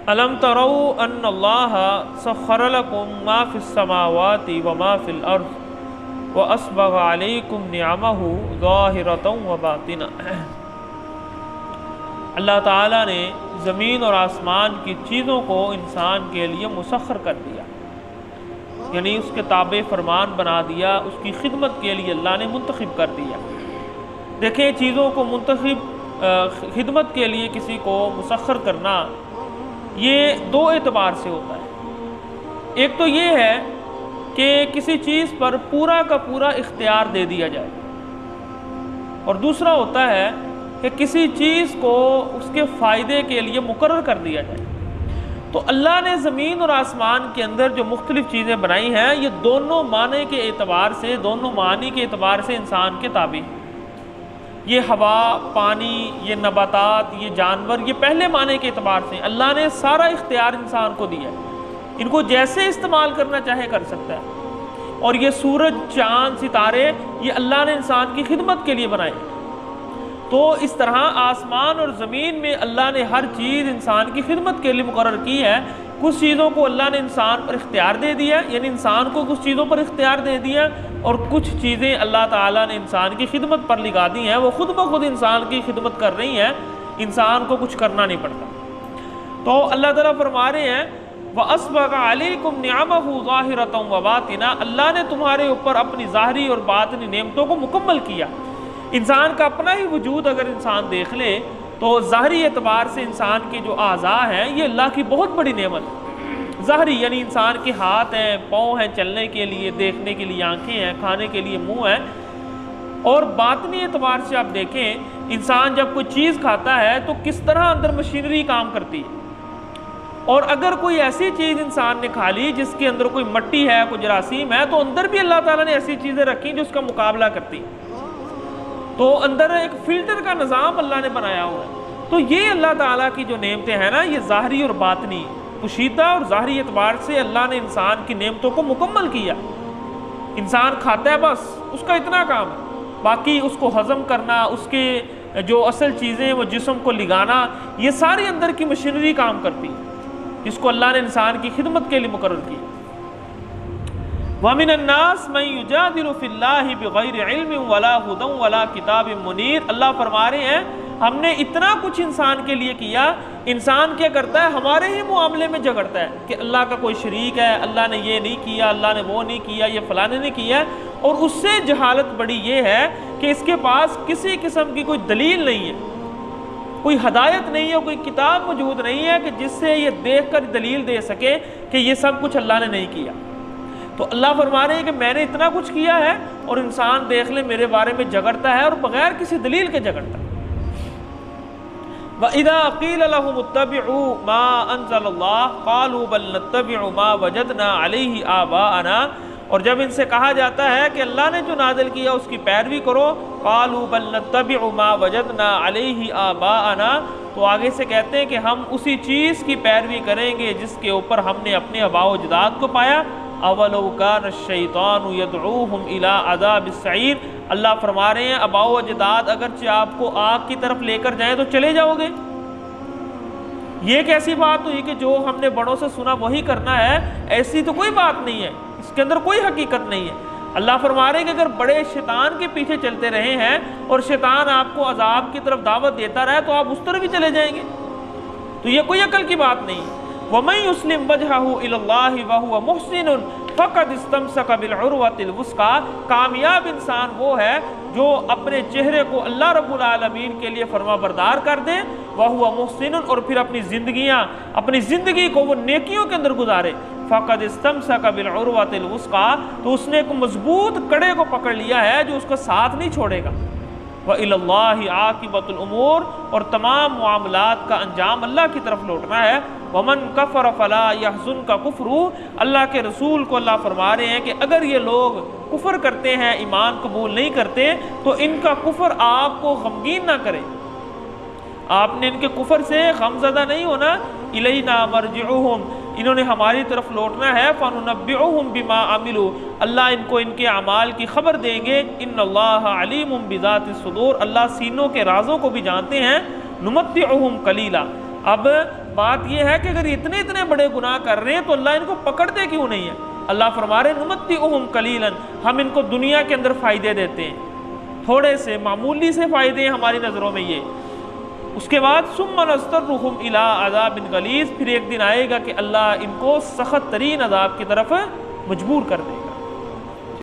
الم تروا ان اللہ سخر لکم ما فی السماوات وما فی الارض واسبغ علیکم نعمہ ظاہرۃ وباطنہ۔ اللہ تعالیٰ نے زمین اور آسمان کی چیزوں کو انسان کے لیے مسخر کر دیا، یعنی اس کے تابع فرمان بنا دیا، اس کی خدمت کے لیے اللہ نے منتخب کر دیا۔ دیکھیں، چیزوں کو منتخب خدمت کے لیے کسی کو مسخر کرنا یہ دو اعتبار سے ہوتا ہے۔ ایک تو یہ ہے کہ کسی چیز پر پورا کا پورا اختیار دے دیا جائے، اور دوسرا ہوتا ہے کہ کسی چیز کو اس کے فائدے کے لیے مقرر کر دیا جائے۔ تو اللہ نے زمین اور آسمان کے اندر جو مختلف چیزیں بنائی ہیں، یہ دونوں معنی کے اعتبار سے، دونوں معنی کے اعتبار سے انسان کے تابع ہیں۔ یہ ہوا، پانی، یہ نباتات، یہ جانور، یہ پہلے معنی کے اعتبار سے اللہ نے سارا اختیار انسان کو دیا ہے، ان کو جیسے استعمال کرنا چاہے کر سکتا ہے۔ اور یہ سورج، چاند، ستارے، یہ اللہ نے انسان کی خدمت کے لیے بنائے۔ تو اس طرح آسمان اور زمین میں اللہ نے ہر چیز انسان کی خدمت کے لیے مقرر کی ہے۔ کچھ چیزوں کو اللہ نے انسان پر اختیار دے دیا، یعنی انسان کو کچھ چیزوں پر اختیار دے دیا، اور کچھ چیزیں اللہ تعالیٰ نے انسان کی خدمت پر لگا دی ہیں، وہ خود بخود انسان کی خدمت کر رہی ہیں، انسان کو کچھ کرنا نہیں پڑتا۔ تو اللہ تعالیٰ فرما رہے ہیں وَأَسْبَغَ عَلَيْكُمْ نِعَمَهُ ظَاهِرَةً وَبَاطِنًا، اللہ نے تمہارے اوپر اپنی ظاہری اور باطنی نعمتوں کو مکمل کیا۔ انسان کا اپنا ہی وجود اگر انسان دیکھ لے تو ظاہری اعتبار سے انسان کے جو اعضاء ہیں یہ اللہ کی بہت بڑی نعمت ہے۔ ظاہری یعنی انسان کے ہاتھ ہیں، پاؤں ہیں، چلنے کے لیے، دیکھنے کے لیے آنکھیں ہیں، کھانے کے لیے منہ ہے۔ اور باطنی اعتبار سے آپ دیکھیں، انسان جب کوئی چیز کھاتا ہے تو کس طرح اندر مشینری کام کرتی ہے، اور اگر کوئی ایسی چیز انسان نے کھا لی جس کے اندر کوئی مٹی ہے، کوئی جراثیم ہے، تو اندر بھی اللہ تعالیٰ نے ایسی چیزیں رکھی جو اس کا مقابلہ کرتی ہیں۔ تو اندر ایک فلٹر کا نظام اللہ نے بنایا ہوا ہے۔ تو یہ اللہ تعالیٰ کی جو نعمتیں ہیں نا، یہ ظاہری اور باطنی، پوشیدہ اور ظاہری اعتبار سے اللہ نے انسان کی نعمتوں کو مکمل کیا۔ انسان کھاتا ہے، بس اس کا اتنا کام ہے، باقی اس کو ہضم کرنا، اس کے جو اصل چیزیں وہ جسم کو لگانا، یہ ساری اندر کی مشینری کام کرتی ہے جس کو اللہ نے انسان کی خدمت کے لیے مقرر کی۔ وَمِنَ النَّاسِ مَن يُجَادِلُ فِي اللَّهِ بِغَيْرِ عِلْمٍ وَلَا هُدًى وَلَا كِتَابٍ مُنِيرٍ۔ اللہ فرما رہے ہیں ہم نے اتنا کچھ انسان کے لیے کیا، انسان کیا کرتا ہے، ہمارے ہی معاملے میں جھگڑتا ہے کہ اللہ کا کوئی شریک ہے، اللہ نے یہ نہیں کیا، اللہ نے وہ نہیں کیا، یہ فلانے نے کیا، اور اس سے جہالت بڑی یہ ہے کہ اس کے پاس کسی قسم کی کوئی دلیل نہیں ہے، کوئی ہدایت نہیں ہے، کوئی کتاب موجود نہیں ہے کہ جس سے یہ دیکھ کر دلیل دے سکے کہ یہ سب کچھ اللہ نے نہیں کیا۔ تو اللہ فرما رہے ہیں کہ میں نے اتنا کچھ کیا ہے، اور انسان دیکھ لے میرے بارے میں جھگڑتا ہے اور بغیر کسی دلیل کے جھگڑتا ہے۔ وَإِذَا قِيلَ لَهُمُ اتَّبِعُوا مَا أَنزَلَ اللَّهُ قَالُوا بَلْ نَتَّبِعُ مَا وَجَدْنَا عَلَيْهِ آبَاءَنَا، اور جب ان سے کہا جاتا ہے کہ اللہ نے جو نازل کیا اس کی پیروی کرو، قَالُوا بَلْ نَتَّبِعُ مَا وَجَدْنَا عَلَيْهِ آبَاءَنَا، تو آگے سے کہتے ہیں کہ ہم اسی چیز کی پیروی کریں گے جس کے اوپر ہم نے اپنے آباء و اجداد کو پایا۔ اولو کان الشیطان یدعوہم الی عذاب السعیر، اللہ فرما رہے ہیں آباء و اجداد اگرچہ آپ کو آگ کی طرف لے کر جائیں تو چلے جاؤ گے۔ یہ کیسی بات ہوئی کہ جو ہم نے بڑوں سے سنا وہی کرنا ہے؟ ایسی تو کوئی بات نہیں ہے، اس کے اندر کوئی حقیقت نہیں ہے۔ اللہ فرما رہے ہیں کہ اگر بڑے شیطان کے پیچھے چلتے رہے ہیں اور شیطان آپ کو عذاب کی طرف دعوت دیتا رہے تو آپ اس طرف بھی چلے جائیں گے، تو یہ کوئی عقل کی بات نہیں۔ وَمَن يُسْلِمْ وَجْهَهُ إِلَى اللَّهِ وَهُوَ مُحْسِنٌ فَقَدِ اسْتَمْسَكَ بِالْعُرْوَةِ الْوُثْقَىٰ، کامیاب انسان وہ ہے جو اپنے چہرے کو اللہ رب العالمین کے لیے فرما بردار کر دے، وَهُوَ مُحْسِنٌ، اور پھر اپنی زندگی کو وہ نیکیوں کے اندر گزارے۔ فَقَدِ اسْتَمْسَكَ بِالْعُرْوَةِ الْوُثْقَىٰ، تو اس نے ایک مضبوط کڑے کو پکڑ لیا ہے جو اس کا ساتھ نہیں چھوڑے گا۔ وَإِلَى اللَّهِ عَاقِبَةُ الْأُمُورِ، اور تمام معاملات کا انجام اللہ کی طرف لوٹنا ہے۔ وَمَن كَفَرَ فَلَا يَحْزُنْكَ كُفْرُهُ، اللہ کے رسول کو اللہ فرما رہے ہیں کہ اگر یہ لوگ کفر کرتے ہیں، ایمان قبول نہیں کرتے، تو ان کا کفر آپ کو غمگین نہ کرے، آپ نے ان کے کفر سے غمزدہ نہیں ہونا۔ الینا مرجعہم، انہوں نے ہماری طرف لوٹنا ہے۔ فننبئہم بما عملوا، اللہ ان کو ان کے اعمال کی خبر دیں گے۔ ان اللہ علیم بذات الصدور، اللہ سینوں کے رازوں کو بھی جانتے ہیں۔ نمتعہم قلیلا، اب بات یہ ہے کہ اگر اتنے اتنے بڑے گناہ کر رہے ہیں تو اللہ ان کو پکڑتے کیوں نہیں ہے؟ اللہ فرما رہے نمتعہم قلیلا، ہم ان کو دنیا کے اندر فائدے دیتے ہیں، تھوڑے سے معمولی سے فائدے ہیں ہماری نظروں میں یہ۔ اس کے بعد ثم نضطرہم الی عذاب غلیظ، پھر ایک دن آئے گا کہ اللہ ان کو سخت ترین عذاب کی طرف مجبور کر دے گا۔